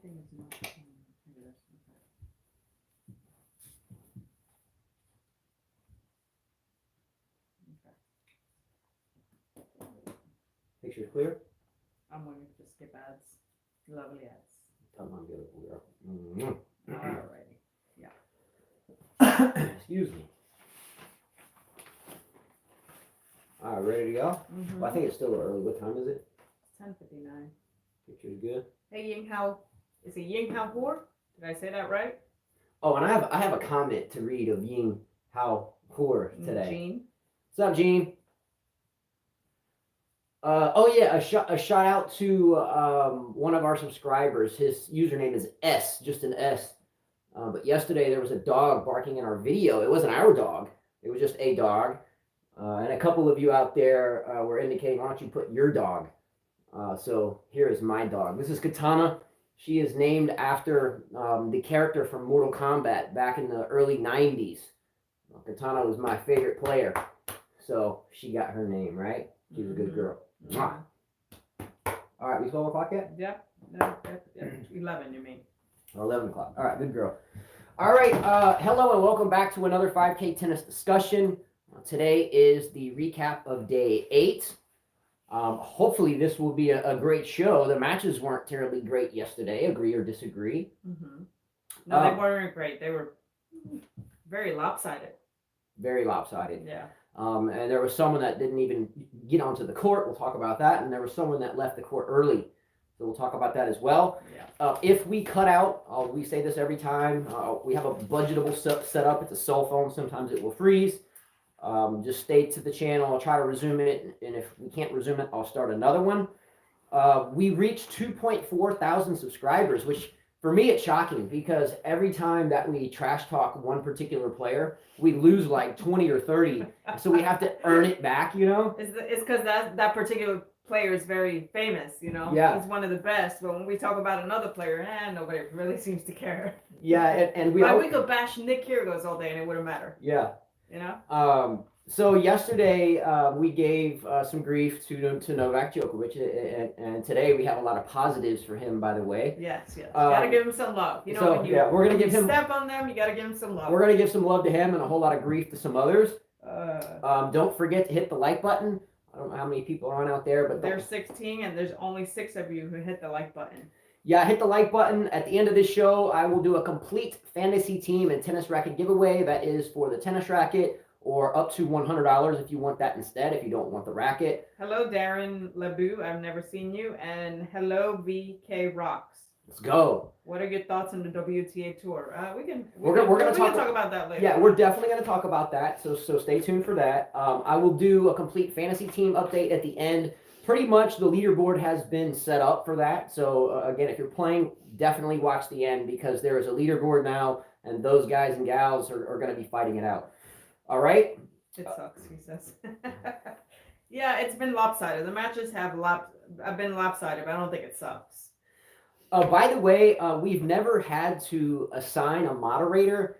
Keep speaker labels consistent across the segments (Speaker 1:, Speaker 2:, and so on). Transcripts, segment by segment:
Speaker 1: thing is not. Maybe that's okay.
Speaker 2: Picture's clear?
Speaker 1: I'm waiting to skip ads. Lovely ads.
Speaker 2: Tell them I'm good.
Speaker 1: Alrighty.
Speaker 2: Excuse me. All right, ready to go?
Speaker 1: Mm-hmm.
Speaker 2: Well, I think it's still early. What time is it?
Speaker 1: 10:59.
Speaker 2: Picture's good.
Speaker 1: Hey, Ying Hao. Is it Ying Hao Hor? Did I say that right?
Speaker 2: Oh, and I have a comment to read of Ying Hao Hor today.
Speaker 1: Jean.
Speaker 2: What's up, Gene? Oh yeah, a shout out to one of our subscribers. His username is S, just an S. But yesterday there was a dog barking in our video. It wasn't our dog. It was just a dog. And a couple of you out there were indicating, why don't you put your dog? So here is my dog. This is Katana. She is named after the character from Mortal Kombat back in the early 90s. Katana was my favorite player. So she got her name, right? She was a good girl. Mwah. All right, we 12 o'clock yet?
Speaker 1: Yep. 11, you mean.
Speaker 2: 11 o'clock. All right, good girl. All right, hello and welcome back to another 5K tennis discussion. Today is the recap of day 8. Hopefully this will be a great show. The matches weren't terribly great yesterday, agree or disagree?
Speaker 1: Mm-hmm. No, they weren't great. They were very lopsided.
Speaker 2: Very lopsided.
Speaker 1: Yeah.
Speaker 2: And there was someone that didn't even get onto the court. We'll talk about that. And there was someone that left the court early. So we'll talk about that as well.
Speaker 1: Yeah.
Speaker 2: If we cut out, we say this every time, we have a budgetable setup. It's a cell phone. Sometimes it will freeze. Just stay to the channel. I'll try to resume it. And if we can't resume it, I'll start another one. We reached 2.4 thousand subscribers, which for me, it's shocking because every time that we trash talk one particular player, we lose like 20 or 30. So we have to earn it back, you know?
Speaker 1: It's because that particular player is very famous, you know?
Speaker 2: Yeah.
Speaker 1: He's one of the best. But when we talk about another player, nobody really seems to care.
Speaker 2: Yeah, and we
Speaker 1: could bash Nick Kyrgios all day and it wouldn't matter.
Speaker 2: Yeah.
Speaker 1: You know?
Speaker 2: So yesterday we gave some grief to Novak Djokovic, and today we have a lot of positives for him. By the way,
Speaker 1: yes, gotta give him some love. You know,
Speaker 2: so,
Speaker 1: when you
Speaker 2: we're gonna give him
Speaker 1: step on them, you gotta give him some love.
Speaker 2: We're gonna give some love to him and a whole lot of grief to some others. Don't forget to hit the like button. I don't know how many people are on out there, but
Speaker 1: there's 16, and there's only 6 of you who hit the like button.
Speaker 2: Yeah, hit the like button. At the end of this show, I will do a complete fantasy team and tennis racket giveaway. That is for the tennis racket, or up to $100 if you want that instead, if you don't want the racket.
Speaker 1: Hello, Darren Lebu. I've never seen you. And hello, VK Rocks.
Speaker 2: Let's go.
Speaker 1: What are your thoughts on the WTA Tour?
Speaker 2: We're gonna
Speaker 1: talk about that later.
Speaker 2: Yeah, we're definitely going to talk about that, so stay tuned for that. I will do a complete fantasy team update at the end. Pretty much the leaderboard has been set up for that. So, again, if you're playing, definitely watch the end because there is a leaderboard now, and those guys and gals are going to be fighting it out. All right?
Speaker 1: It sucks, he says. Yeah, it's been lopsided. The matches have been lopsided, but I don't think it sucks.
Speaker 2: By the way, we've never had to assign a moderator.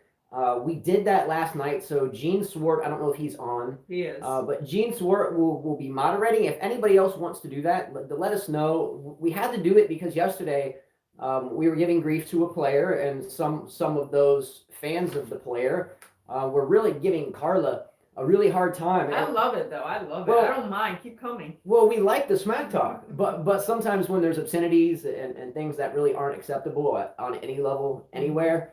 Speaker 2: We did that last night. So Gene Swart, I don't know if he's on.
Speaker 1: He is.
Speaker 2: But Gene Swart will be moderating. If anybody else wants to do that, let us know. We had to do it because yesterday we were giving grief to a player, and some of those fans of the player were really giving Carla a really hard time.
Speaker 1: I love it, though. I love it. I don't mind. Keep coming.
Speaker 2: Well, we like the smack talk, but sometimes when there's obscenities and things that really aren't acceptable on any level, anywhere,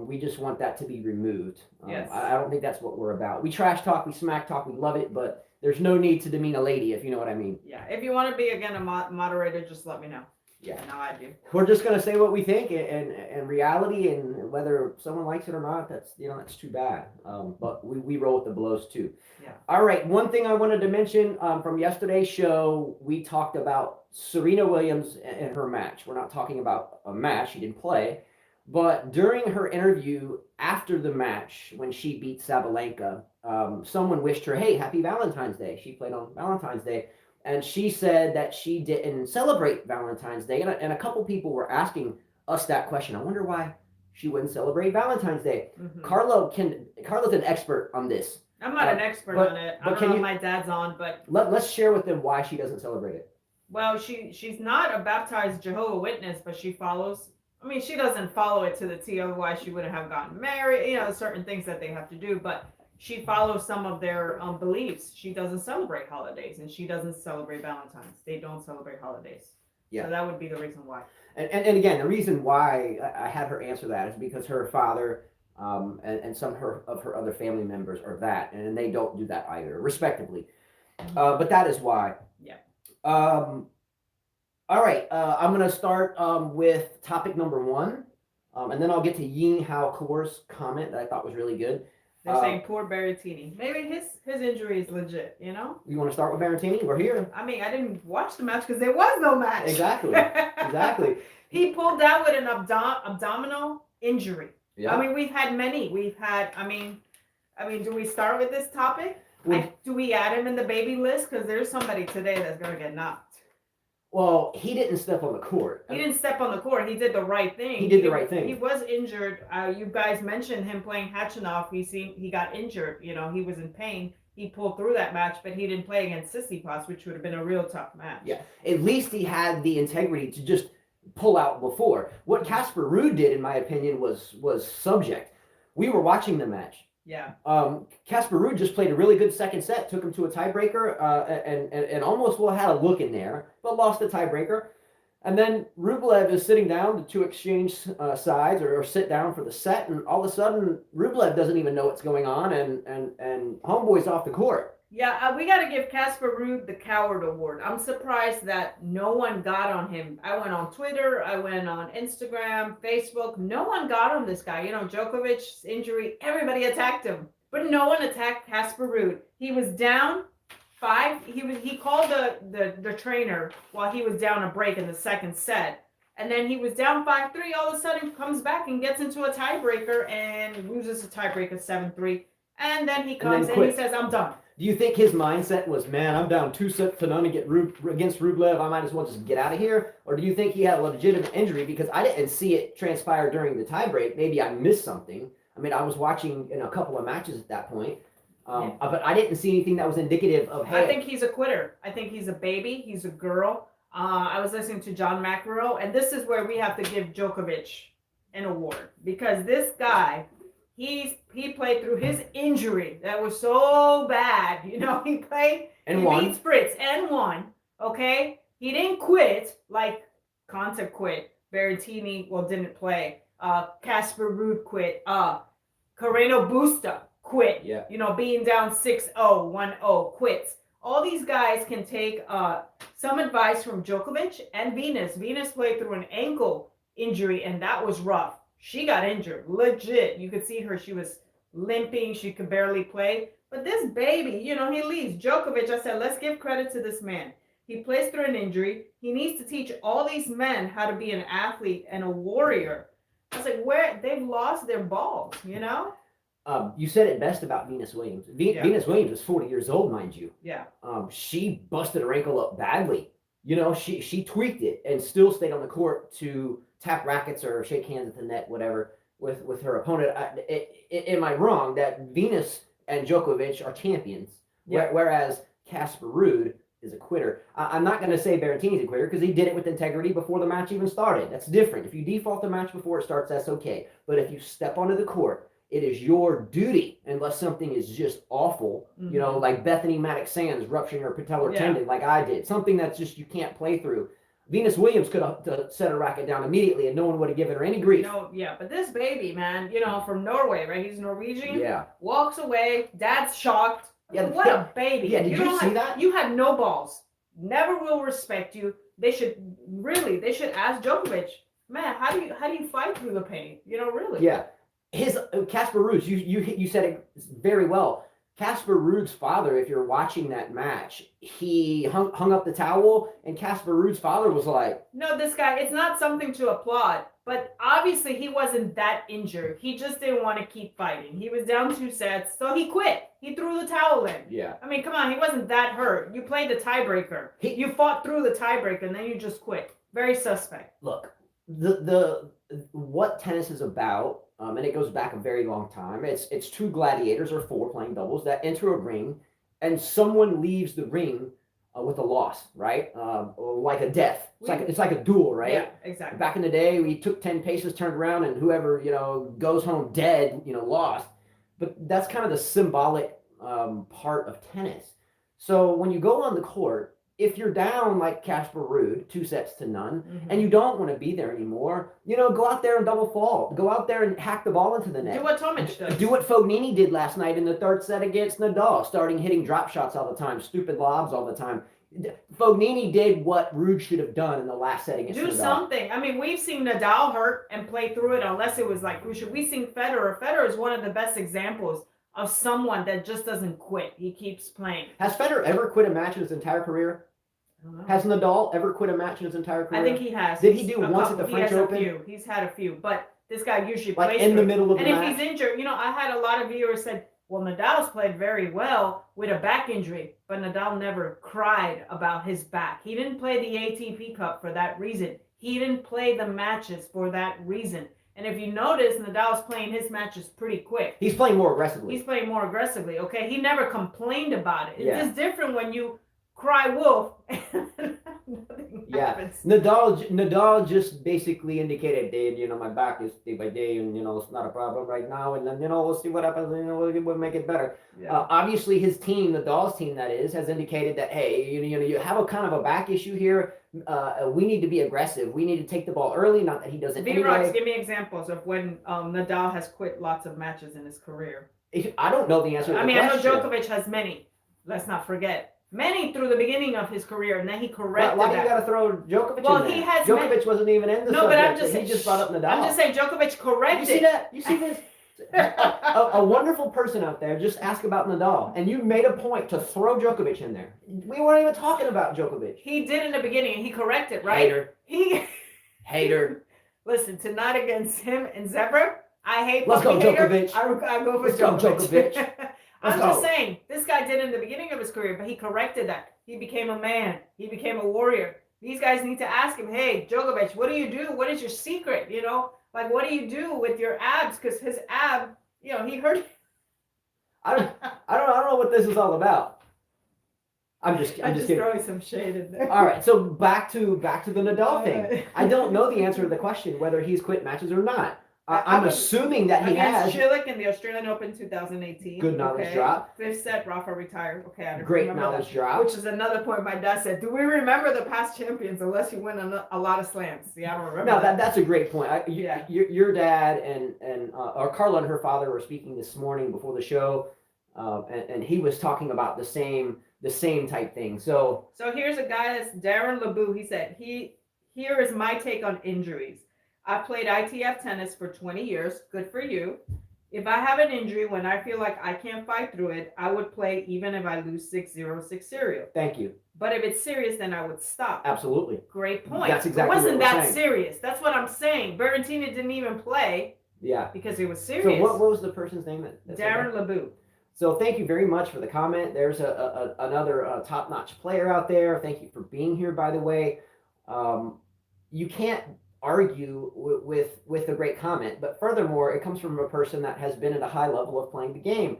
Speaker 2: we just want that to be removed.
Speaker 1: Yes.
Speaker 2: I don't think that's what we're about. We trash talk, we smack talk, we love it, but there's no need to demean a lady, if you know what I mean.
Speaker 1: Yeah, if you want to be, again, a moderator, just let me know.
Speaker 2: Yeah,
Speaker 1: no, I do.
Speaker 2: We're just gonna say what we think, and reality, and whether someone likes it or not, that's too bad. But we roll with the blows too.
Speaker 1: Yeah.
Speaker 2: All right. One thing I wanted to mention from yesterday's show, we talked about Serena Williams and her match. We're not talking about a match; she didn't play, but during her interview after the match, when she beat Sabalenka, someone wished her, "Hey, happy Valentine's Day." She played on Valentine's Day. And she said that she didn't celebrate Valentine's Day. And a couple people were asking us that question. I wonder why she wouldn't celebrate Valentine's Day. Mm-hmm. Carla's an expert on this.
Speaker 1: I'm not an expert on it. I don't know if my dad's on, but...
Speaker 2: Let's share with them why she doesn't celebrate it.
Speaker 1: Well, she's not a baptized Jehovah Witness, but she follows. I mean, she doesn't follow it to the T. Otherwise, she wouldn't have gotten married. You know, certain things that they have to do. But she follows some of their beliefs. She doesn't celebrate holidays, and she doesn't celebrate Valentine's. They don't celebrate holidays.
Speaker 2: Yeah.
Speaker 1: So that would be the reason why.
Speaker 2: And again, the reason why I had her answer that is because her father and some of her other family members are that, and they don't do that either, respectively. But that is why.
Speaker 1: Yeah.
Speaker 2: All right, I'm going to start with topic number 1, and then I'll get to Ying Hao Kaur's comment that I thought was really good.
Speaker 1: They're saying poor Berrettini. Maybe his injury is legit, you know?
Speaker 2: You want to start with Berrettini? We're here.
Speaker 1: I mean, I didn't watch the match because there was no match.
Speaker 2: Exactly. Exactly.
Speaker 1: He pulled out with an abdominal injury.
Speaker 2: Yeah.
Speaker 1: I mean, we've had many. We've had, I mean, do we start with this topic? Do we add him in the baby list? Because there's somebody today that's going to get knocked.
Speaker 2: Well, he didn't step on the court.
Speaker 1: He didn't step on the court. He did the right thing.
Speaker 2: He did the right thing.
Speaker 1: He was injured. You guys mentioned him playing Hachinov. He got injured. You know, he was in pain. He pulled through that match, but he didn't play against Tsitsipas, which would have been a real tough match.
Speaker 2: Yeah, at least he had the integrity to just pull out before. What Casper Ruud did, in my opinion, was subject. We were watching the match.
Speaker 1: Yeah.
Speaker 2: Casper Ruud just played a really good second set, took him to a tiebreaker, and almost had a look in there, but lost the tiebreaker. And then Rublev is sitting down to exchange sides or sit down for the set, and all of a sudden Rublev doesn't even know what's going on, and Homeboy's off the court.
Speaker 1: Yeah, we got to give Casper Ruud the Coward Award. I'm surprised that no one got on him. I went on Twitter, I went on Instagram, Facebook. No one got on this guy. You know, Djokovic's injury, everybody attacked him. But no one attacked Casper Ruud. He was down 5. He called the trainer while he was down a break in the second set. And then he was down 5-3. All of a sudden comes back and gets into a tiebreaker and loses a tiebreaker 7-3. And then he comes and he says, I'm done.
Speaker 2: Do you think his mindset was, man, I'm down 2-0 against Rublev, I might as well just get out of here? Or do you think he had a legitimate injury? Because I didn't see it transpire during the tiebreak. Maybe I missed something. I mean, I was watching a couple of matches at that point. But I didn't see anything that was indicative of, hey.
Speaker 1: I think he's a quitter. I think he's a baby. He's a girl. I was listening to John McEnroe, and this is where we have to give Djokovic an award. Because this guy... He played through his injury that was so bad. You know, he played and won. Beat Spritz and won. Okay? He didn't quit like Konta quit. Berrettini, didn't play. Casper Ruud quit. Carreno Busta quit.
Speaker 2: Yeah.
Speaker 1: You know, being down 6-0, 1-0, quits. All these guys can take some advice from Djokovic and Venus. Venus played through an ankle injury, and that was rough. She got injured, legit. You could see her. She was limping. She could barely play. But this baby, you know, he leaves. Djokovic, I said, let's give credit to this man. He plays through an injury. He needs to teach all these men how to be an athlete and a warrior. I was like, where they've lost their balls, you know?
Speaker 2: You said it best about Venus Williams. Venus Williams was 40 years old, mind you.
Speaker 1: Yeah.
Speaker 2: She busted her ankle up badly. You know, she tweaked it and still stayed on the court to tap rackets or shake hands at the net, whatever, with her opponent. Am I wrong that Venus and Djokovic are champions, whereas Casper Ruud is a quitter? I'm not going to say Berrettini's a quitter because he did it with integrity before the match even started. That's different. If you default the match before it starts, that's okay. But if you step onto the court, it is your duty, unless something is just awful, you know, like Bethany Maddox-Sands rupturing her patellar tendon like I did, something that's just you can't play through. Venus Williams could have set a racket down immediately and no one would have given her any grief.
Speaker 1: No, but this baby, man, you know, from Norway, right? He's Norwegian.
Speaker 2: Yeah.
Speaker 1: Walks away. Dad's shocked.
Speaker 2: Yeah,
Speaker 1: what a baby.
Speaker 2: Yeah, did you see that?
Speaker 1: You had no balls. Never will respect you. They should ask Djokovic, man, how do you fight through the pain? You know, really.
Speaker 2: Yeah. His Casper Ruud, you said it very well. Casper Ruud's father, if you're watching that match, he hung up the towel, and Casper Ruud's father was like,
Speaker 1: no, this guy, it's not something to applaud, but obviously he wasn't that injured. He just didn't want to keep fighting. He was down 2 sets, so he quit. He threw the towel in.
Speaker 2: Yeah.
Speaker 1: I mean, come on, he wasn't that hurt. You played the tiebreaker. You fought through the tiebreaker, and then you just quit. Very suspect.
Speaker 2: Look, the what tennis is about, and it goes back a very long time. It's 2 gladiators or 4 playing doubles that enter a ring, and someone leaves the ring with a loss, right? Or like a death.
Speaker 1: We-
Speaker 2: It's like a duel, right?
Speaker 1: Yeah, exactly.
Speaker 2: Back in the day, we took 10 paces, turned around, and whoever, goes home dead, lost. But that's kind of the symbolic part of tennis. So when you go on the court, if you're down like Casper Ruud, 2-0, and you don't want to be there anymore, go out there and double fault. Go out there and hack the ball into the net.
Speaker 1: Do what Tomic does.
Speaker 2: Do what Fognini did last night in the third set against Nadal, starting hitting drop shots all the time, stupid lobs all the time. Fognini did what Ruud should have done in the last set against Nadal.
Speaker 1: Do something. I mean, we've seen Nadal hurt and play through it unless it was like crucial. We've seen Federer. Federer is one of the best examples of someone that just doesn't quit. He keeps playing.
Speaker 2: Has Federer ever quit a match in his entire career? Has Nadal ever quit a match in his entire career?
Speaker 1: I think he has.
Speaker 2: Did he do once at the French Open?
Speaker 1: He's had a few, but this guy usually
Speaker 2: like
Speaker 1: plays
Speaker 2: in the middle of the match.
Speaker 1: And if he's injured, I had a lot of viewers said, well, Nadal's played very well with a back injury, but Nadal never cried about his back. He didn't play the ATP Cup for that reason. He didn't play the matches for that reason. And if you notice, Nadal's playing his matches pretty quick.
Speaker 2: He's playing more aggressively.
Speaker 1: Okay? He never complained about it. It's
Speaker 2: Yeah.
Speaker 1: just different when you cry wolf and nothing happens.
Speaker 2: Nadal just basically indicated, Dave, my back is day by day, and it's not a problem right now, and then we'll see what happens, we'll make it better. Yeah. Obviously his team, Nadal's team that is, has indicated that, hey, you have a kind of a back issue here. We need to be aggressive. We need to take the ball early, not that he doesn't anyway.
Speaker 1: Give me examples of when Nadal has quit lots of matches in his career.
Speaker 2: I don't know the answer to the question.
Speaker 1: I know Djokovic has many. Let's not forget. Many through the beginning of his career, and then he corrected
Speaker 2: Why do you got to throw Djokovic in there?
Speaker 1: Well, he has...
Speaker 2: Djokovic wasn't even in the subject.
Speaker 1: But I'm just saying...
Speaker 2: He just brought up Nadal.
Speaker 1: I'm just saying Djokovic corrected.
Speaker 2: You see that? You see this? a wonderful person out there just asked about Nadal, and you made a point to throw Djokovic in there. We weren't even talking about Djokovic.
Speaker 1: He did in the beginning, and he corrected, right?
Speaker 2: Hater.
Speaker 1: Listen, tonight against him and Zverev, I hate...
Speaker 2: Let's go, Djokovic.
Speaker 1: I go for Djokovic. I'm just saying, this guy did in the beginning of his career, but he corrected that. He became a man. He became a warrior. These guys need to ask him, hey, Djokovic, what do you do? What is your secret? Like, what do you do with your abs? Because his ab, he hurt.
Speaker 2: I don't know what this is all about. I'm just kidding.
Speaker 1: Throwing some shade in there.
Speaker 2: All right, so back to the Nadal thing. I don't know the answer to the question whether he's quit matches or not. I'm assuming that he has.
Speaker 1: Against Cilic in the Australian Open 2018.
Speaker 2: Good knowledge drop.
Speaker 1: Fifth set, Rafa retired. Okay, I
Speaker 2: Great knowledge drop.
Speaker 1: Which is another point my dad said. Do we remember the past champions unless you win a lot of slams? Yeah, I don't remember.
Speaker 2: No, that's a great point. Your dad and or Carla and her father were speaking this morning before the show, and he was talking about the same type thing. So
Speaker 1: here's a guy that's Darren LeBou. He said here is my take on injuries. I played ITF tennis for 20 years. Good for you. If I have an injury when I feel like I can't fight through it, I would play even if I lose 6-0, 6-0.
Speaker 2: Thank you.
Speaker 1: But if it's serious, then I would stop.
Speaker 2: Absolutely.
Speaker 1: Great point.
Speaker 2: That's exactly
Speaker 1: it wasn't
Speaker 2: what we're
Speaker 1: that
Speaker 2: saying.
Speaker 1: serious. That's what I'm saying. Berrettini didn't even play.
Speaker 2: Yeah.
Speaker 1: Because it was serious.
Speaker 2: So what was the person's name?
Speaker 1: Darren LeBou.
Speaker 2: So thank you very much for the comment. There's another top-notch player out there. Thank you for being here, by the way. You can't argue with a great comment, but furthermore, it comes from a person that has been at a high level of playing the game.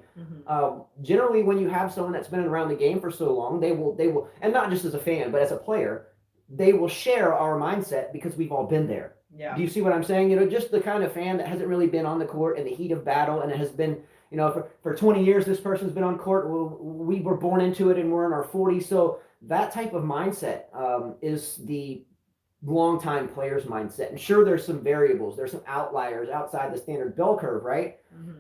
Speaker 2: Generally, when you have someone that's been around the game for so long, they will, and not just as a fan, but as a player, they will share our mindset because we've all been there.
Speaker 1: Yeah.
Speaker 2: Do you see what I'm saying? Just the kind of fan that hasn't really been on the court in the heat of battle, and it has been, for 20 years, this person's been on court. We were born into it, and we're in our 40s. So that type of mindset is the long-time player's mindset. And sure, there's some variables. There's some outliers outside the standard bell curve, right?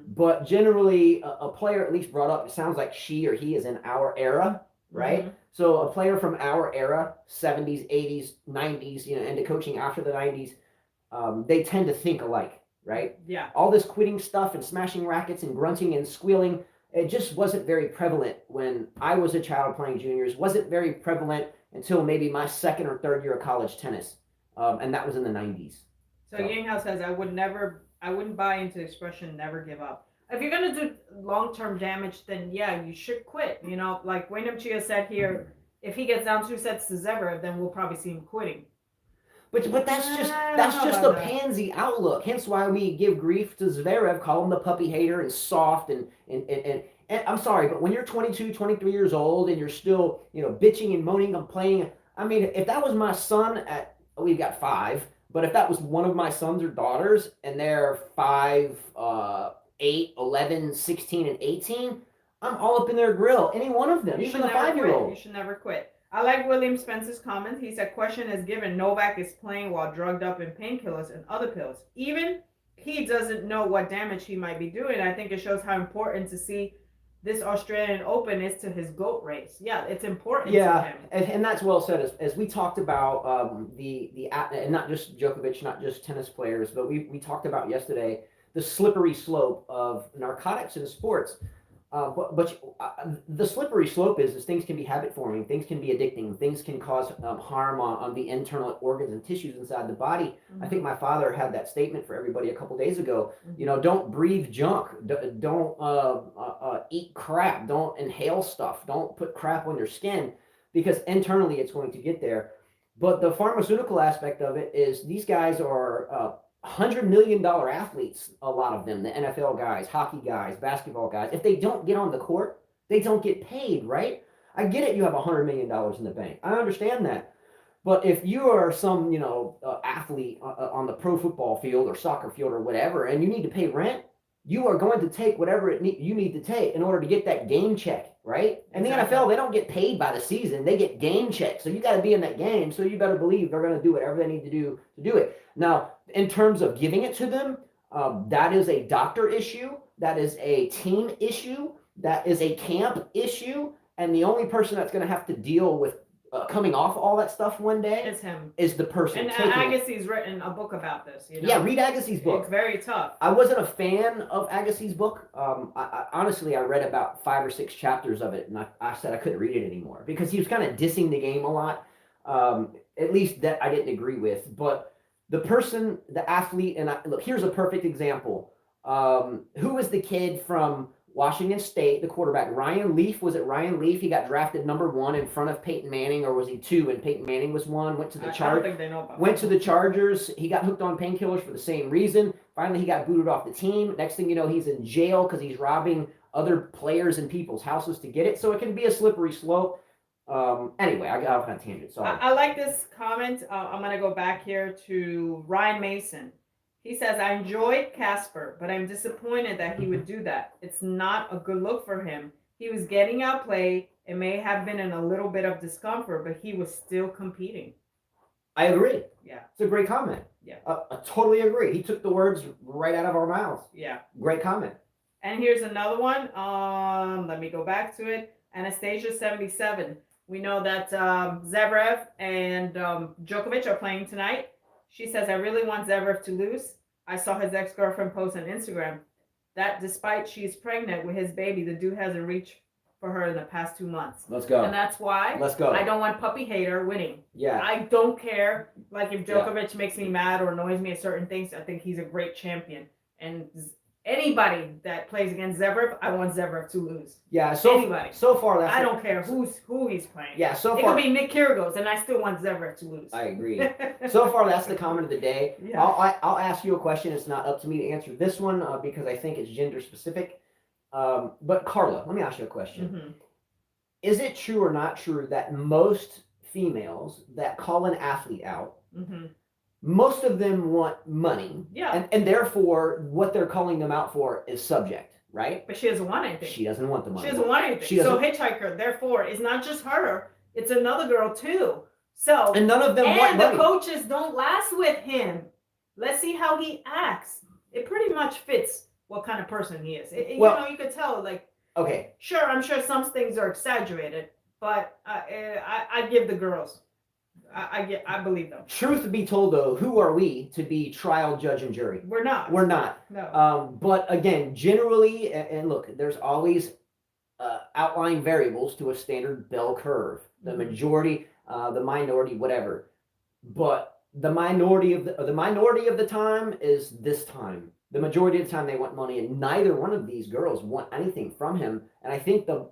Speaker 2: But generally, a player at least brought up, it sounds like she or he is in our era, right? So a player from our era, 70s, 80s, 90s, into coaching after the 90s, they tend to think alike, right?
Speaker 1: Yeah.
Speaker 2: All this quitting stuff and smashing rackets and grunting and squealing, it just wasn't very prevalent when I was a child playing juniors. Wasn't very prevalent until maybe my second or third year of college tennis. And that was in the 90s.
Speaker 1: So Yinghouse says, I wouldn't buy into the expression never give up. If you're going to do long-term damage, then yeah, you should quit. Like Wyndham Chia said here, if he gets down 2 sets to Zverev, then we'll probably see him quitting.
Speaker 2: But that's just a pansy outlook. Hence why we give grief to Zverev, call him the puppy hater and soft and And I'm sorry, but when you're 22, 23 years old and you're still, bitching and moaning, complaining, I mean, if that was my son we've got five, but if that was one of my sons or daughters and they're 5, 8, 11, 16, and 18, I'm all up in their grill. Any one of them,
Speaker 1: You
Speaker 2: even
Speaker 1: should
Speaker 2: the
Speaker 1: never
Speaker 2: 5-year-old.
Speaker 1: quit. You should never quit. I like William Spence's comment. He said, question is given. Novak is playing while drugged up in painkillers and other pills. Even he doesn't know what damage he might be doing. I think it shows how important to see this Australian Open is to his GOAT race. Yeah, it's important to him.
Speaker 2: And that's well said. As we talked about and not just Djokovic, not just tennis players, but we talked about yesterday the slippery slope of narcotics in sports. The slippery slope is things can be habit forming, things can be addicting, things can cause harm on the internal organs and tissues inside the body. I think my father had that statement for everybody a couple days ago. Don't breathe junk, don't eat crap, don't inhale stuff, don't put crap on your skin, because internally it's going to get there. But the pharmaceutical aspect of it is these guys are $100 million athletes, a lot of them, the NFL guys, hockey guys, basketball guys. If they don't get on the court, they don't get paid, right? I get it, you have $100 million in the bank. I understand that. But if you are some, athlete on the pro football field or soccer field or whatever, and you need to pay rent, you are going to take whatever you need to take in order to get that game check, right? And
Speaker 1: Exactly.
Speaker 2: the NFL, they don't get paid by the season. They get game checks. So you got to be in that game. So you better believe they're going to do whatever they need to do it. Now, in terms of giving it to them, that is a doctor issue. That is a team issue. That is a camp issue. And the only person that's going to have to deal with coming off all that stuff one day
Speaker 1: It's him.
Speaker 2: is the person
Speaker 1: And
Speaker 2: taking it.
Speaker 1: Agassi's written a book about this.
Speaker 2: Yeah, read Agassi's book.
Speaker 1: It's very tough.
Speaker 2: I wasn't a fan of Agassi's book. Honestly, I read about 5 or 6 chapters of it, and I said I couldn't read it anymore because he was kind of dissing the game a lot. At least that I didn't agree with. But the person, the athlete, and look, here's a perfect example. Who was the kid from Washington State, the quarterback? Ryan Leaf. Was it Ryan Leaf? He got drafted number 1 in front of Peyton Manning, or was he 2 and Peyton Manning was 1? Went to the Chargers.
Speaker 1: I don't think they know about
Speaker 2: Went to the Chargers. He got hooked on painkillers for the same reason. Finally, he got booted off the team. Next thing you know, he's in jail because he's robbing other players in people's houses to get it. So it can be a slippery slope. Anyway, I got off on a tangent. Sorry.
Speaker 1: I like this comment. I'm going to go back here to Ryan Mason. He says, I enjoyed Casper, but I'm disappointed that he would do that. It's not a good look for him. He was getting outplayed. It may have been in a little bit of discomfort, but he was still competing.
Speaker 2: I agree.
Speaker 1: Yeah.
Speaker 2: It's a great comment.
Speaker 1: Yeah.
Speaker 2: I totally agree. He took the words right out of our mouths.
Speaker 1: Yeah.
Speaker 2: Great comment.
Speaker 1: And here's another one. Let me go back to it. Anastasia 77. We know that Zverev and Djokovic are playing tonight. She says, I really want Zverev to lose. I saw his ex-girlfriend post on Instagram that despite she's pregnant with his baby, the dude hasn't reached for her in the past 2 months.
Speaker 2: Let's go.
Speaker 1: And that's why
Speaker 2: Let's go.
Speaker 1: I don't want puppy hater winning.
Speaker 2: Yeah.
Speaker 1: I don't care. Like if Djokovic makes me mad or annoys me at certain things, I think he's a great champion. And anybody that plays against Zverev, I want Zverev to lose.
Speaker 2: Yeah,
Speaker 1: anybody.
Speaker 2: So far, that's
Speaker 1: I don't care who he's playing.
Speaker 2: Yeah, so
Speaker 1: it
Speaker 2: far
Speaker 1: could be Nick Kyrgios, and I still want Zverev to lose.
Speaker 2: I agree. So far, that's the comment of the day.
Speaker 1: Yeah.
Speaker 2: I'll ask you a question. It's not up to me to answer this one because I think it's gender specific. But Carla, let me ask you a question.
Speaker 1: Mm-hmm.
Speaker 2: Is it true or not true that most females that call an athlete out,
Speaker 1: Mm-hmm.
Speaker 2: most of them want money?
Speaker 1: Yeah.
Speaker 2: And therefore, what they're calling them out for is subject, right?
Speaker 1: But she doesn't want anything.
Speaker 2: She doesn't want the money.
Speaker 1: She doesn't want anything. So Hitchhiker, therefore, is not just her, it's another girl too. So
Speaker 2: and none of them want money.
Speaker 1: And the coaches don't last with him. Let's see how he acts. It pretty much fits what kind of person he is. You could tell, like,
Speaker 2: okay.
Speaker 1: Sure, I'm sure some things are exaggerated, but I give the girls. I believe them.
Speaker 2: Truth be told, though, who are we to be trial, judge, and jury?
Speaker 1: We're not.
Speaker 2: We're not.
Speaker 1: No.
Speaker 2: But again, generally, and look, there's always outlying variables to a standard bell curve. The majority, the minority, whatever. But the minority of the time is this time. The majority of the time they want money, and neither one of these girls want anything from him. And I think the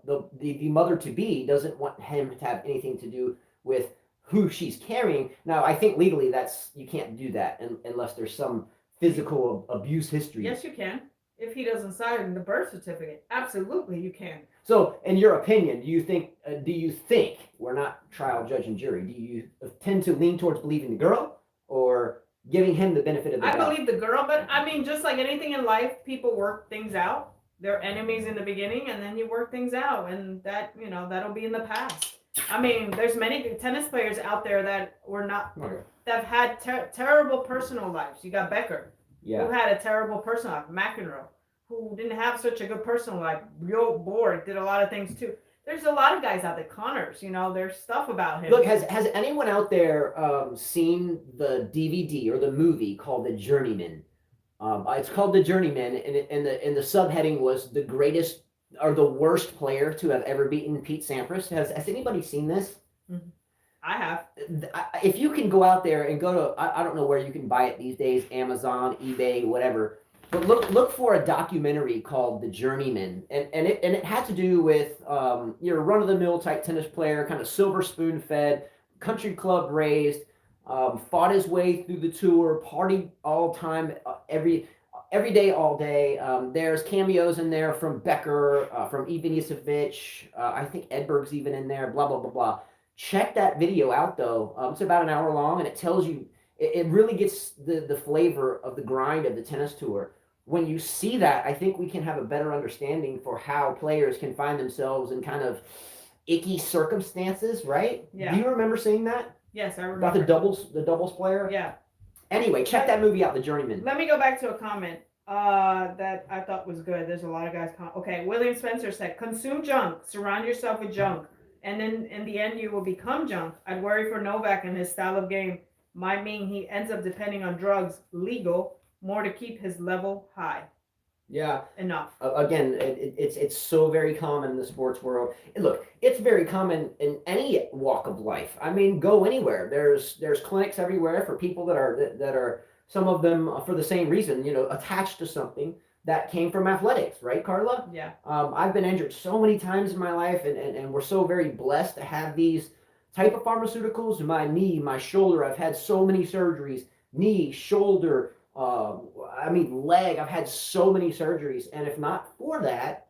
Speaker 2: mother to be doesn't want him to have anything to do with who she's carrying. Now, I think legally you can't do that unless there's some physical abuse history.
Speaker 1: Yes, you can. If he doesn't sign the birth certificate, absolutely you can.
Speaker 2: So, in your opinion, do you think we're not trial, judge, and jury? Do you tend to lean towards believing the girl or giving him the benefit of the
Speaker 1: I
Speaker 2: doubt?
Speaker 1: believe the girl, but I mean, just like anything in life, people work things out. They're enemies in the beginning, and then you work things out, and that that'll be in the past. I mean, there's many tennis players out there that were not
Speaker 2: Okay.
Speaker 1: that have had terrible personal lives. You got Becker, who
Speaker 2: Yeah.
Speaker 1: had a terrible personal life. McEnroe, who didn't have such a good personal life. Real Borg did a lot of things too. There's a lot of guys out there. Connors, there's stuff about him.
Speaker 2: Look, has anyone out there seen the DVD or the movie called The Journeyman? It's called The Journeyman, and the subheading was the greatest or the worst player to have ever beaten Pete Sampras. Has anybody seen this?
Speaker 1: I have.
Speaker 2: If you can go out there and go to, I don't know where you can buy it these days, Amazon, eBay, whatever. But look for a documentary called The Journeyman, and it had to do with your run of the mill type tennis player, kind of silver spoon fed, country club raised, fought his way through the tour, partied all time, every day, all day. There's cameos in there from Becker, from Ivan Yusevic. I think Edberg's even in there. Blah blah blah blah. Check that video out though. It's about an hour long, and it tells you. It really gets the flavor of the grind of the tennis tour. When you see that, I think we can have a better understanding for how players can find themselves in kind of icky circumstances, right?
Speaker 1: Yeah.
Speaker 2: Do you remember seeing that?
Speaker 1: Yes, I remember.
Speaker 2: About the doubles player?
Speaker 1: Yeah.
Speaker 2: Anyway, check that movie out, The Journeyman.
Speaker 1: Let me go back to a comment that I thought was good. There's a lot of guys. Okay, William Spencer said, consume junk, surround yourself with junk, and then in the end you will become junk. I'd worry for Novak and his style of game might mean he ends up depending on drugs, legal, more to keep his level high.
Speaker 2: Yeah.
Speaker 1: Enough.
Speaker 2: Again, it's so very common in the sports world. Look, it's very common in any walk of life. I mean, go anywhere. There's clinics everywhere for people that are some of them for the same reason, attached to something that came from athletics, right, Carla?
Speaker 1: Yeah.
Speaker 2: I've been injured so many times in my life, and we're so very blessed to have these type of pharmaceuticals. My knee, my shoulder, I've had so many surgeries, knee, shoulder, leg. I've had so many surgeries, and if not for that,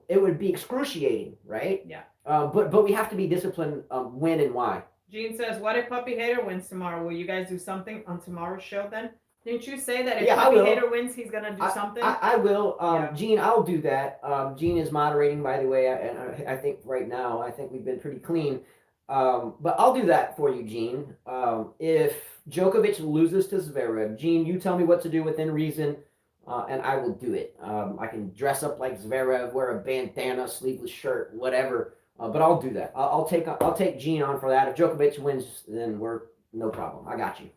Speaker 2: it would be excruciating, right?
Speaker 1: Yeah.
Speaker 2: But we have to be disciplined. When and why?
Speaker 1: Gene says, "What if Puppy Hater wins tomorrow? Will you guys do something on tomorrow's show then?" Didn't you say that if Puppy Hater wins, he's gonna do something?
Speaker 2: I will. Gene, I'll do that. Gene is moderating, by the way, and I think right now, I think we've been pretty clean. But I'll do that for you, Gene. If Djokovic loses to Zverev, Gene, you tell me what to do within reason, and I will do it. I can dress up like Zverev, wear a bandana, sleeveless shirt, whatever. But I'll do that. I'll take Gene on for that. If Djokovic wins, then we're no problem. I got you.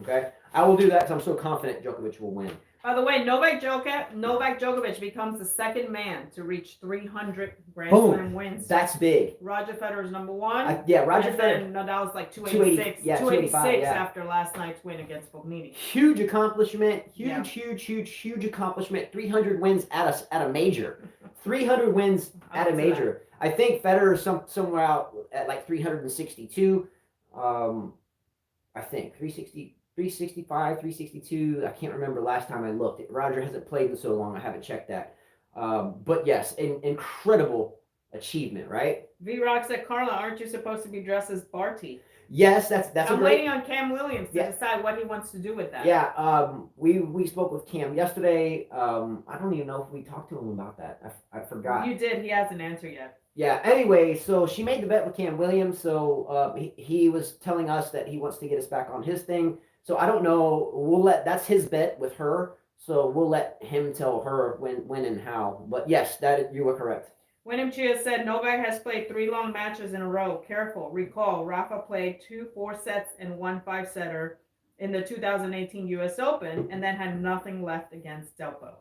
Speaker 2: Okay. I will do that because I'm so confident Djokovic will win.
Speaker 1: By the way, Novak Djokovic becomes the second man to reach 300 Grand Slam wins.
Speaker 2: That's big.
Speaker 1: Roger Federer's number one.
Speaker 2: Roger Federer.
Speaker 1: And Nadal's like 286. 286 after last night's win against Fognini.
Speaker 2: Huge accomplishment. Huge accomplishment. 300 wins at a major. 300 wins at a major. I think Federer is somewhere out at like 362. I think 365, 362. I can't remember last time I looked. Roger hasn't played in so long. I haven't checked that. But yes, an incredible achievement, right?
Speaker 1: V-Rock said, Carla, aren't you supposed to be dressed as Barty?
Speaker 2: Yes, that's.
Speaker 1: I'm waiting on Cam Williams to decide what he wants to do with that.
Speaker 2: Yeah, we spoke with Cam yesterday. I don't even know if we talked to him about that. I forgot.
Speaker 1: You did. He hasn't answered yet.
Speaker 2: Yeah. Anyway, so she made the bet with Cam Williams. So he was telling us that he wants to get us back on his thing. So I don't know. That's his bet with her. So we'll let him tell her when and how. But yes, you were correct.
Speaker 1: William Chia said Novak has played 3 long matches in a row. Careful. Recall, Rafa played 2 4-sets and 1 5-setter in the 2018 U.S. Open and then had nothing left against Delpo.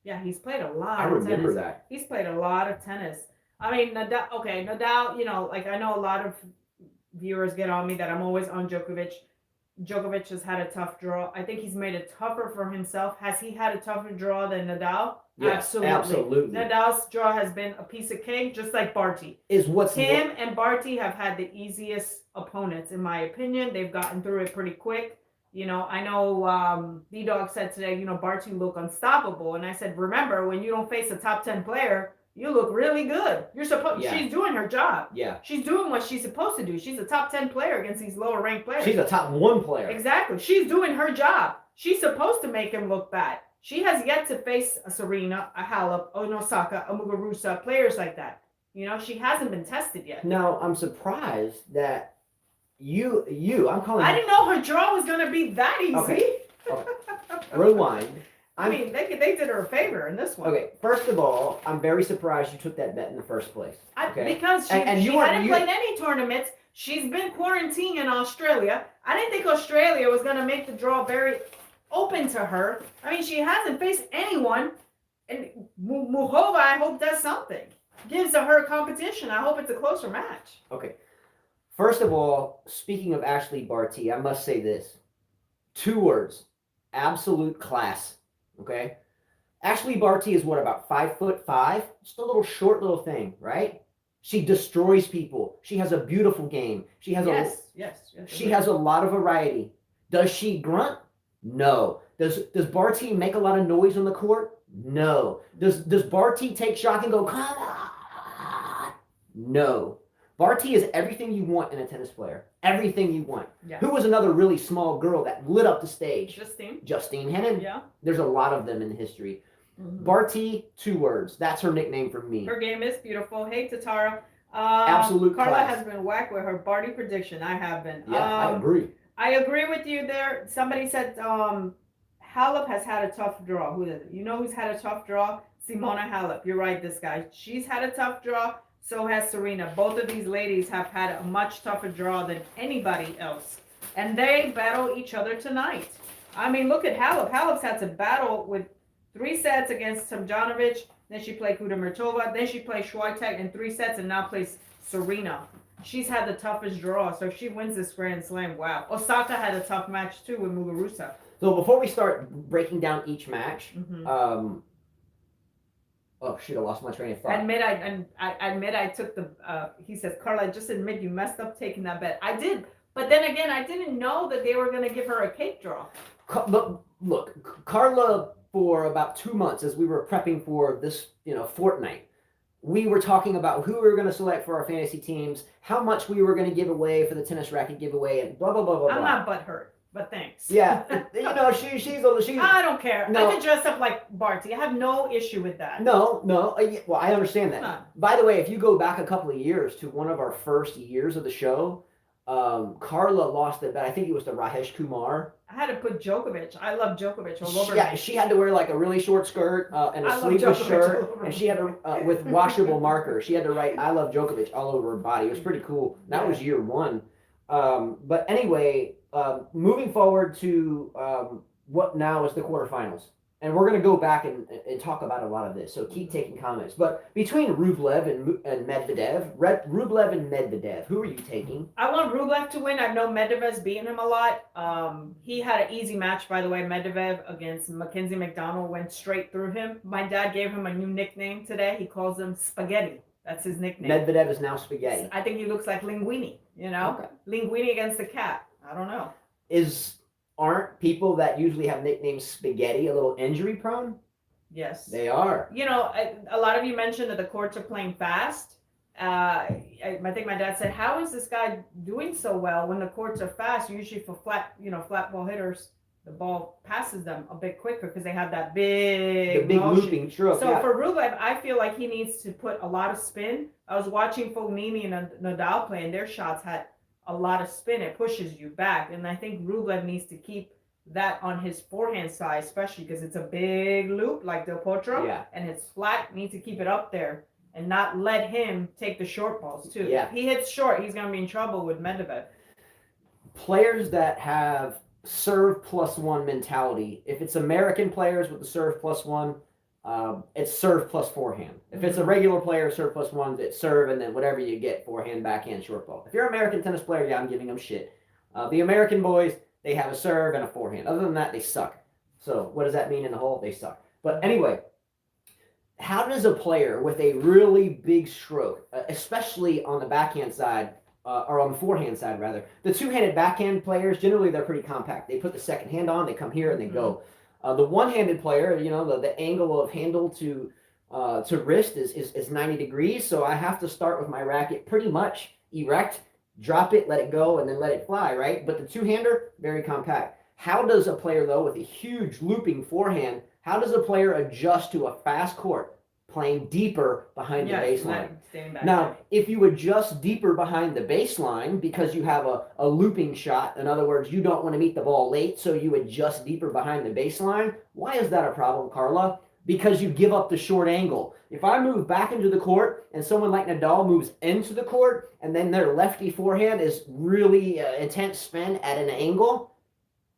Speaker 1: Yeah, he's played a lot of tennis. I remember that. He's played a lot of tennis. I mean, Nadal, I know a lot of viewers get on me that I'm always on Djokovic. Djokovic has had a tough draw. I think he's made it tougher for himself. Has he had a tougher draw than Nadal?
Speaker 2: Yes, absolutely.
Speaker 1: Nadal's draw has been a piece of cake, just like Barty. Him and Barty have had the easiest opponents, in my opinion. They've gotten through it pretty quick. You know, I know D-Dog said today, you know, Barty look unstoppable. And I said, remember, when you don't face a top 10 player, you look really good. You're supposed.
Speaker 2: Yeah.
Speaker 1: She's doing her job.
Speaker 2: Yeah.
Speaker 1: She's doing what she's supposed to do. She's a top 10 player against these lower ranked players.
Speaker 2: She's a top 1 player.
Speaker 1: Exactly. She's doing her job. She's supposed to make him look bad. She has yet to face a Serena, a Halep, an Osaka, a Muguruza, players like that. You know, she hasn't been tested yet.
Speaker 2: Now, I'm surprised that I'm calling.
Speaker 1: I didn't know her draw was going to be that easy.
Speaker 2: Okay. Rewind.
Speaker 1: I mean, they did her a favor in this one.
Speaker 2: Okay, first of all, I'm very surprised you took that bet in the first place. Okay?
Speaker 1: Because she hadn't played any tournaments. She's been quarantined in Australia. I didn't think Australia was going to make the draw very open to her. I mean, she hasn't faced anyone. And Muhova, I hope, does something. Gives her competition. I hope it's a closer match.
Speaker 2: Okay. First of all, speaking of Ashley Barty, I must say this. 2 words. Absolute class. Okay? Ashley Barty is what, about 5'5"? Just a little short little thing, right? She destroys people. She has a beautiful game. She has She has a lot of variety. Does she grunt? No. Does Barty make a lot of noise on the court? No. Does Barty take shock and go, come on? No. Barty is everything you want in a tennis player. Everything you want. Yeah. Who was another really small girl that lit up the stage? Justine Henin.
Speaker 1: Yeah.
Speaker 2: There's a lot of them in history. Mm-hmm. Barty, 2 words. That's her nickname for me.
Speaker 1: Her game is beautiful. Hey, Tatara.
Speaker 2: Absolute
Speaker 1: Carla
Speaker 2: class.
Speaker 1: has been whacked with her Barty prediction. I have been.
Speaker 2: Yeah, I agree.
Speaker 1: I agree with you there. Somebody said Halep has had a tough draw. Who is it? You know who's had a tough draw? Simona Halep. You're right, this guy. She's had a tough draw. So has Serena. Both of these ladies have had a much tougher draw than anybody else. And they battle each other tonight. I mean, look at Halep. Halep's had to battle with 3 sets against Tomljanovic. Then she played Kudermetova. Then she played Swiatek in 3 sets and now plays Serena. She's had the toughest draw. So if she wins this Grand Slam, wow. Osaka had a tough match too with Muguruza.
Speaker 2: So before we start breaking down each match, oh shit! I lost my train of thought.
Speaker 1: I admit I took the. He says, Carla, just admit you messed up taking that bet. I did, but then again, I didn't know that they were going to give her a cake draw.
Speaker 2: Look, Carla, for about 2 months as we were prepping for this, fortnight, we were talking about who we were going to select for our fantasy teams, how much we were going to give away for the tennis racket giveaway, and blah blah blah blah.
Speaker 1: I'm not butthurt. But thanks.
Speaker 2: Yeah, she's.
Speaker 1: I don't care. No. I could dress up like Barty. I have no issue with that.
Speaker 2: No. Well, I understand that. By the way, if you go back a couple of years to one of our first years of the show, Carla lost it, but I think it was to Rajesh Kumar.
Speaker 1: I had to put Djokovic. I love Djokovic all over.
Speaker 2: Yeah, she had to wear like a really short skirt and a sleeveless shirt, and she had to with washable marker. She had to write "I love Djokovic" all over her body. It was pretty cool. That was year 1. But anyway. Moving forward to what now is the quarterfinals. And we're going to go back and talk about a lot of this. So keep taking comments. But between Rublev and Medvedev, who are you taking?
Speaker 1: I want Rublev to win. I know Medvedev's beaten him a lot. He had an easy match, by the way. Medvedev against Mackenzie McDonald went straight through him. My dad gave him a new nickname today. He calls him Spaghetti. That's his nickname.
Speaker 2: Medvedev is now Spaghetti.
Speaker 1: I think he looks like Linguini, Okay. Linguini against the cat. I don't know.
Speaker 2: Aren't people that usually have nicknames Spaghetti a little injury prone?
Speaker 1: Yes.
Speaker 2: They are.
Speaker 1: A lot of you mentioned that the courts are playing fast. I think my dad said, how is this guy doing so well when the courts are fast? Usually for flat ball hitters, the ball passes them a bit quicker because they have that big
Speaker 2: looping stroke.
Speaker 1: So for Rublev, I feel like he needs to put a lot of spin. I was watching Fognini and Nadal play, and their shots had a lot of spin. It pushes you back, and I think Rublev needs to keep that on his forehand side, especially because it's a big loop like Del Potro, and it's flat. Needs to keep it up there and not let him take the short balls too.
Speaker 2: Yeah.
Speaker 1: If he hits short, he's going to be in trouble with Medvedev.
Speaker 2: Players that have serve +1 mentality. If it's American players with the serve +1, it's serve plus forehand. If it's a regular player, serve +1, it's serve and then whatever you get, forehand, backhand, short ball. If you're an American tennis player, I'm giving them shit. The American boys, they have a serve and a forehand. Other than that, they suck. So what does that mean in the whole? They suck. But anyway, how does a player with a really big stroke, especially on the backhand side, or on the forehand side rather. The two-handed backhand players, generally they're pretty compact. They put the second hand on, they come here and they go. The one-handed player, the angle of handle to wrist is 90 degrees. So I have to start with my racket pretty much erect, drop it, let it go, and then let it fly, right? But the two-hander, very compact. How does a player, though, with a huge looping forehand, how does a player adjust to a fast court playing deeper behind the baseline? Now, if you adjust deeper behind the baseline because you have a looping shot, in other words, you don't want to meet the ball late, so you adjust deeper behind the baseline, why is that a problem, Carla? Because you give up the short angle. If I move back into the court and someone like Nadal moves into the court and then their lefty forehand is really intense spin at an angle,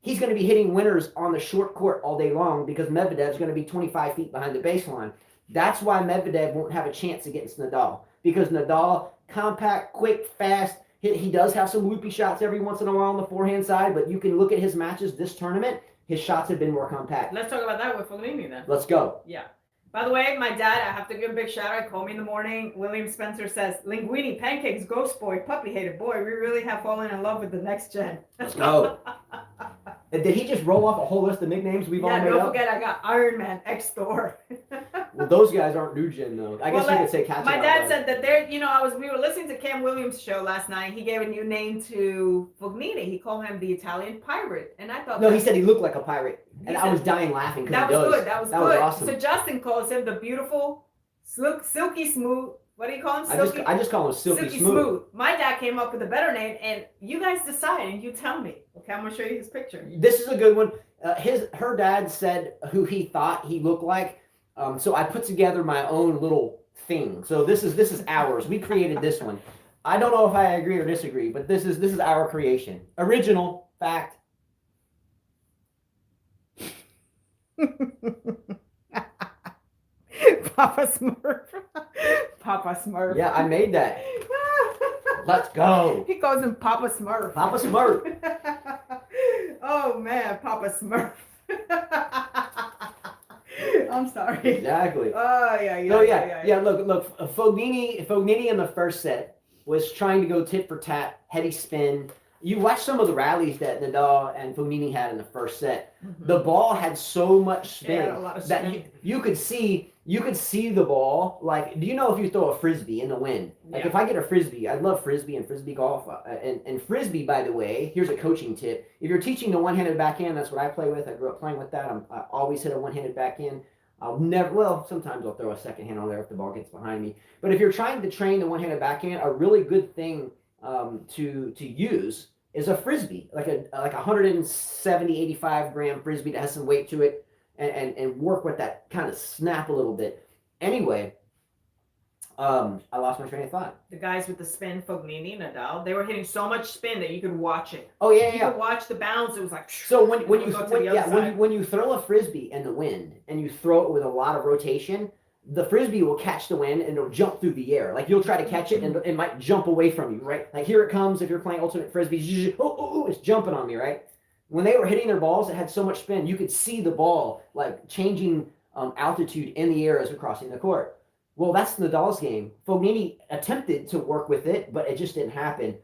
Speaker 2: he's going to be hitting winners on the short court all day long because Medvedev's going to be 25 feet behind the baseline. That's why Medvedev won't have a chance against Nadal, because Nadal, compact, quick, fast. He does have some loopy shots every once in a while on the forehand side, but you can look at his matches this tournament. His shots have been more compact.
Speaker 1: Let's talk about that with Fognini then.
Speaker 2: Let's go.
Speaker 1: Yeah. By the way, my dad, I have to give a big shout out. Call me in the morning. William Spencer says, Linguini, pancakes, ghost boy, puppy hated boy. We really have fallen in love with the next gen.
Speaker 2: Let's go. Did he just roll off a whole list of nicknames we've all made up? Yeah,
Speaker 1: don't forget I got Iron Man, X-Thor.
Speaker 2: Well, those guys aren't new gen though. I guess you could say catch.
Speaker 1: My dad said that we were listening to Cam Williams' show last night. He gave a new name to Fognini. He called him the Italian pirate, and I thought.
Speaker 2: No, he said he looked like a pirate, and I was dying laughing because he does.
Speaker 1: Good. That was good.
Speaker 2: Awesome.
Speaker 1: So Justin calls him the beautiful, silky smooth. What do you call him? Silky?
Speaker 2: I just call him silky smooth.
Speaker 1: My dad came up with a better name, and you guys decide and you tell me. Okay, I'm gonna show you his picture.
Speaker 2: This is a good one. Her dad said who he thought he looked like. So I put together my own little thing. So this is ours. We created this one. I don't know if I agree or disagree, but this is our creation. Original fact.
Speaker 1: Papa Smurf. Papa Smurf.
Speaker 2: Yeah, I made that. Let's go.
Speaker 1: He calls him Papa Smurf.
Speaker 2: Papa Smurf.
Speaker 1: Oh man, Papa Smurf. I'm sorry.
Speaker 2: Exactly.
Speaker 1: Oh yeah.
Speaker 2: So yeah. Look. Fognini in the first set was trying to go tit for tat, heady spin. You watch some of the rallies that Nadal and Fognini had in the first set. Mm-hmm. The ball had so much spin that you could see the ball. Like, do you know if you throw a frisbee in the wind? Like, if I get a frisbee, I love frisbee and frisbee golf. And frisbee, by the way, here's a coaching tip. If you're teaching the one-handed backhand, that's what I play with. I grew up playing with that. I always hit a one-handed backhand. Sometimes I'll throw a second hand on there if the ball gets behind me. But if you're trying to train the one-handed backhand, a really good thing to use is a frisbee, like a 170, 85 gram frisbee that has some weight to it, and work with that kind of snap a little bit. Anyway, I lost my train of thought.
Speaker 1: The guys with the spin, Fognini, Nadal, they were hitting so much spin that you could watch it.
Speaker 2: Oh yeah.
Speaker 1: You could watch the bounce. It was like.
Speaker 2: So when you throw a frisbee in the wind and you throw it with a lot of rotation, the frisbee will catch the wind and it'll jump through the air. Like, you'll try to catch it and it might jump away from you, right? Like, here it comes. If you're playing ultimate frisbee, it's jumping on me, right? When they were hitting their balls, it had so much spin, you could see the ball like changing altitude in the air as we're crossing the court. Well, that's Nadal's game. Fognini attempted to work with it, but it just didn't happen.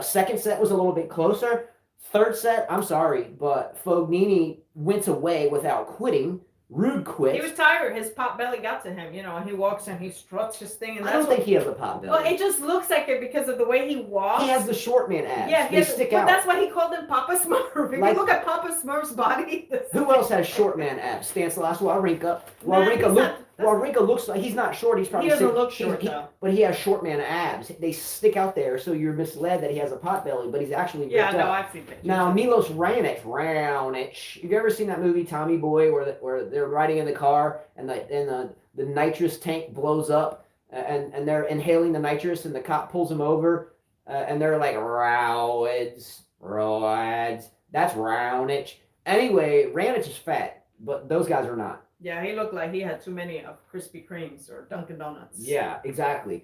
Speaker 2: Second set was a little bit closer. Third set, I'm sorry, but Fognini went away without quitting. Rude quit.
Speaker 1: He was tired. His pot belly got to him, and he walks and he struts his thing. And
Speaker 2: I don't think he has a pot belly.
Speaker 1: Well, it just looks like it because of the way he walks.
Speaker 2: He has the short man abs.
Speaker 1: Yeah,
Speaker 2: they stick out.
Speaker 1: But that's why he called him Papa Smurf. If you look at Papa Smurf's body.
Speaker 2: Who else has short man abs? Stanislav Wawrinka. Wawrinka looks like he's not short. He's probably
Speaker 1: he doesn't look short though.
Speaker 2: But he has short man abs. They stick out there, so you're misled that he has a pot belly, but he's actually
Speaker 1: built up. I've seen pictures.
Speaker 2: Now Milos Raonic. Have you ever seen that movie Tommy Boy where they're riding in the car and the nitrous tank blows up and they're inhaling the nitrous and the cop pulls them over and they're like roids. That's Raonic. Anyway, Raonic is fat, but those guys are not.
Speaker 1: Yeah, he looked like he had too many of Krispy Kremes or Dunkin' Donuts.
Speaker 2: Yeah, exactly.